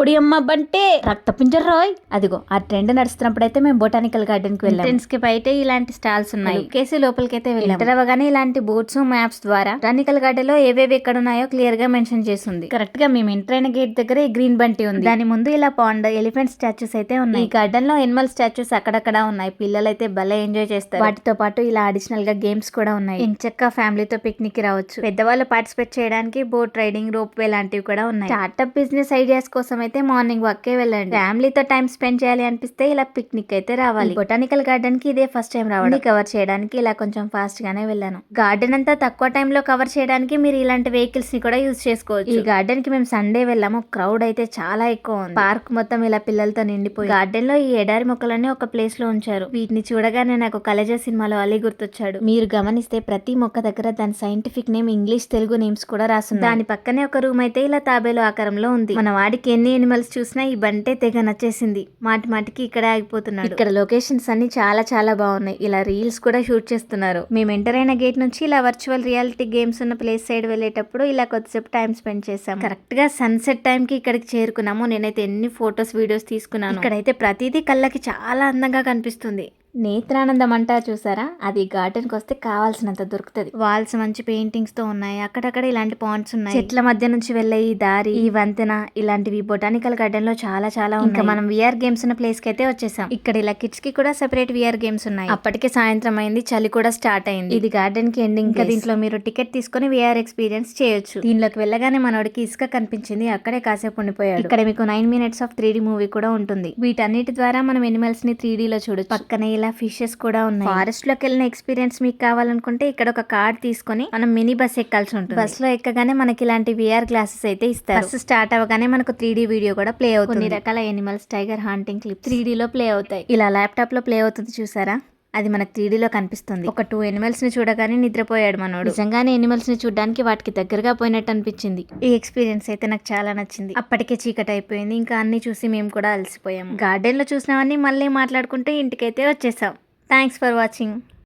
ఒడియమ్మ బంటే రక్తపింజర్ రాయ్. అదిగో ఆ ట్రెండ్ నడుస్తున్నప్పుడైతే మేము బొటానికల్ గార్డెన్ కి వెళ్ళాం. ఎంట్రన్స్ కి బయట ఇలాంటి స్టాల్స్ ఉన్నాయి. కేసి లోపలికైతే వెళ్ళాం. ఎంటర్ అవ్వగానే ఇలాంటి బోర్డ్స్ మ్యాప్స్ ద్వారా బొటానికల్ గార్డెన్ లో ఏవేవి ఎక్కడ ఉన్నాయో క్లియర్ గా మెన్షన్ చేసింది. కరెక్ట్ గా మేము ఎంటర్ అయిన గేట్ దగ్గర ఈ గ్రీన్ బంటి ఉంది. దాని ముందు ఇలా పాండ్ ఎలిఫెంట్ స్టాచ్యూస్ అయితే ఉన్నాయి. ఈ గార్డెన్ లో ఎనిమల్ స్టాచ్యూస్ అక్కడక్కడ ఉన్నాయి. పిల్లలు అయితే భలే ఎంజాయ్ చేస్తారు. వాటితో పాటు ఇలా అడిషనల్ గా గేమ్స్ కూడా ఉన్నాయి. ఎంచక్క ఫ్యామిలీతో పిక్నిక్ కి రావచ్చు. పెద్దవాళ్ళు పార్టిసిపేట్ చేయడానికి బోట్ రైడింగ్, రోప్ వే లాంటివి కూడా ఉన్నాయి. స్టార్ట్అప్ బిజినెస్ ఐడియాస్ కోసం అయితే మార్నింగ్ వాక్ కే వెళ్ళండి. ఫ్యామిలీతో టైం స్పెండ్ చేయాలి అనిపిస్తే ఇలా పిక్నిక్ అయితే రావాలి. బొటానికల్ గార్డెన్ కి ఇదే ఫస్ట్ టైం రావడం. కవర్ చేయడానికి ఇలా కొంచెం ఫాస్ట్ గానే వెళ్ళాను. గార్డెన్ అంతా తక్కువ టైం లో కవర్ చేయడానికి మీరు ఇలాంటి వెహికల్స్ ని కూడా యూజ్ చేసుకోవచ్చు. ఈ గార్డెన్ కి మేము సండే వెళ్ళాము. క్రౌడ్ అయితే చాలా ఎక్కువ ఉంది. పార్క్ మొత్తం ఇలా పిల్లలతో నిండిపోయి గార్డెన్ లో ఈ ఎడారి మొక్కలన్నీ ఒక ప్లేస్ లో ఉంచారు. వీటిని చూడగానే నాకు కలేజా సినిమాలో అలీ గుర్తొచ్చాడు. మీరు గమనిస్తే ప్రతి మొక్క దగ్గర దాని scientific name, English, Telugu names కూడా రాసుంది. దాని పక్కనే ఒక రూమ్ అయితే ఇలా తాబేలు ఆకారంలో ఉంది. మన వాడికి ఎన్ని ఎనిమల్స్ చూసినా ఈ బంటే తెగ నచ్చేసింది. మాటి మాటికి ఇక్కడే ఆగిపోతున్నాడు. ఇక్కడ లొకేషన్స్ అన్ని చాలా చాలా బాగున్నాయి. ఇలా రీల్స్ కూడా షూట్ చేస్తున్నారు. మేము ఎంటర్ అయిన గేట్ నుంచి ఇలా వర్చువల్ రియాలిటీ గేమ్స్ ఉన్న ప్లేస్ సైడ్ వెళ్ళేటప్పుడు ఇలా కొద్దిసేపు టైం స్పెండ్ చేసాం. కరెక్ట్ గా సన్సెట్ టైం కి ఇక్కడికి చేరుకున్నాము. నేనైతే ఎన్ని ఫొటోస్, వీడియోస్ తీసుకున్నాను. ఇక్కడైతే ప్రతిదీ కళ్ళకి చాలా అందంగా కనిపిస్తుంది. నేత్రానందం అంటారు చూసారా, అది గార్డెన్ కి వస్తే కావాల్సినంత దొరుకుతుంది. వాల్స్ మంచి పెయింటింగ్స్ తో ఉన్నాయి. అక్కడక్కడ ఇలాంటి పాయింట్స్ ఉన్నాయి. చెట్ల మధ్య నుంచి వెళ్ళే ఈ దారి, ఈ వంతెన, ఇలాంటివి బొటానికల్ గార్డెన్ లో చాలా చాలా ఉన్నాయి. ఇంకా మనం విఆర్ గేమ్స్ ఉన్న ప్లేస్ కి అయితే వచ్చేసాం. ఇక్కడ ఇలా కిడ్స్ కి కూడా సెపరేట్ విఆర్ గేమ్స్ ఉన్నాయి. అప్పటికే సాయంత్రం అయింది, చలి కూడా స్టార్ట్ అయింది. ఇది గార్డెన్ కి ఎండింగ్. దీంట్లో మీరు టికెట్ తీసుకుని విఆర్ ఎక్స్పీరియన్స్ చేయొచ్చు. దీనిలోకి వెళ్ళగానే మనోడికి ఇసుక కనిపించింది. అక్కడే కాసేపు ఉండిపోయాడు. ఇక్కడ మీకు 9 minutes ఆఫ్ 3D మూవీ కూడా ఉంటుంది. వీటన్నిటి ద్వారా మనం ఎనిమల్స్ ని 3D లో చూడొచ్చు. పక్కనే ఇలా ఫిషెస్ కూడా ఉన్నాయి. ఫారెస్ట్ లోకి వెళ్ళిన ఎక్స్పీరియన్స్ మీకు కావాలనుకుంటే ఇక్కడ ఒక కార్డ్ తీసుకొని మనం మినీ బస్ ఎక్కాల్సి ఉంటుంది. బస్ లో ఎక్కగానే మనకి ఇలాంటి విఆర్ గ్లాసెస్ అయితే ఇస్తారు. బస్ స్టార్ట్ అవ్వగానే మనకు 3D వీడియో కూడా ప్లే అవుతుంది. కొన్ని రకాల animals, tiger hunting clip 3D లో ప్లే అవుతాయి. ఇలా ల్యాప్టాప్ లో ప్లే అవుతుంది చూసారా, అది మనకు 3D లో కనిపిస్తుంది. ఒక 2 ఎనిమల్స్ ని చూడగానే నిద్రపోయాడు మనోడు. నిజంగానే ఎనిమల్స్ ని చూడడానికి వాటికి దగ్గరగా పోయినట్టు అనిపించింది. ఈ ఎక్స్పీరియన్స్ అయితే నాకు చాలా నచ్చింది. అప్పటికే చీకటి అయిపోయింది. ఇంకా అన్ని చూసి మేము కూడా అలసిపోయాము. గార్డెన్ లో చూసినవన్నీ మళ్ళీ మాట్లాడుకుంటూ ఇంటికైతే వచ్చేసాం. Thanks for watching.